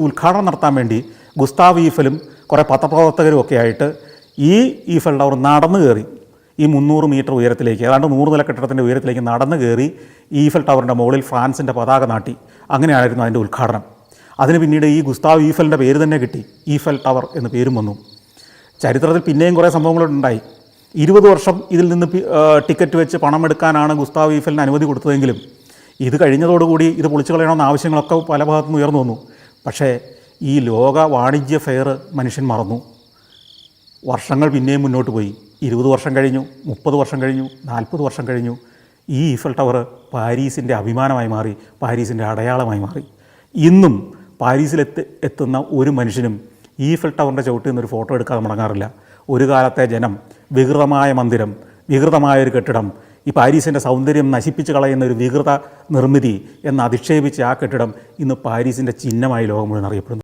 ഉദ്ഘാടനം നടത്താൻ വേണ്ടി ഗുസ്താവ് ഈഫലും കുറേ പത്രപ്രവർത്തകരും ഒക്കെ ആയിട്ട് ഈ ഈഫൽ ടവർ നടന്നു കയറി ഈ 300 മീറ്റർ ഉയരത്തിലേക്ക്, ഏതാണ്ട് 100 നില കെട്ടിടത്തിൻ്റെ ഉയരത്തിലേക്ക് നടന്നു കയറി ഈഫൽ ടവറിൻ്റെ മുകളിൽ ഫ്രാൻസിൻ്റെ പതാക നാട്ടി. അങ്ങനെയായിരുന്നു അതിൻ്റെ ഉദ്ഘാടനം. അതിന് പിന്നീട് ഈ ഗുസ്താവ് ഈഫലിൻ്റെ പേര് തന്നെ കിട്ടി, ഈഫൽ ടവർ എന്ന് പേരും വന്നു. ചരിത്രത്തിൽ പിന്നെയും കുറേ സംഭവങ്ങളുണ്ടായി. 20 വർഷം ഇതിൽ നിന്ന് ടിക്കറ്റ് വെച്ച് പണമെടുക്കാനാണ് ഗുസ്താവ് ഈഫലിന് അനുമതി കൊടുത്തതെങ്കിലും ഇത് കഴിഞ്ഞതോടുകൂടി ഇത് പൊളിച്ചു കളയണമെന്ന ആവശ്യങ്ങളൊക്കെ പല ഭാഗത്തുനിന്ന് ഉയർന്നു വന്നു. പക്ഷേ ഈ ലോക വാണിജ്യ ഫെയർ മനുഷ്യൻ മറന്നു. വർഷങ്ങൾ പിന്നെയും മുന്നോട്ട് പോയി. 20 വർഷം കഴിഞ്ഞു, 30 വർഷം കഴിഞ്ഞു, 40 വർഷം കഴിഞ്ഞു. ഈ ഈഫൽ ടവർ പാരീസിൻ്റെ അഭിമാനമായി മാറി, പാരീസിൻ്റെ അടയാളമായി മാറി. ഇന്നും പാരീസിലെത്തുന്ന ഒരു മനുഷ്യനും ഈഫൽ ടവറിൻ്റെ ചവിട്ടിൽ നിന്നൊരു ഫോട്ടോ എടുക്കാതെ മടങ്ങാറില്ല. ഒരു കാലത്തെ ജനം, വികൃതമായ മന്ദിരം, വികൃതമായൊരു കെട്ടിടം, ഈ പാരീസിൻ്റെ സൗന്ദര്യം നശിപ്പിച്ച് കളയുന്ന ഒരു വികൃത നിർമ്മിതി എന്ന് അധിക്ഷേപിച്ച ആ കെട്ടിടം ഇന്ന് പാരീസിൻ്റെ ചിഹ്നമായി ലോകം മുഴുവൻ അറിയപ്പെടുന്നു.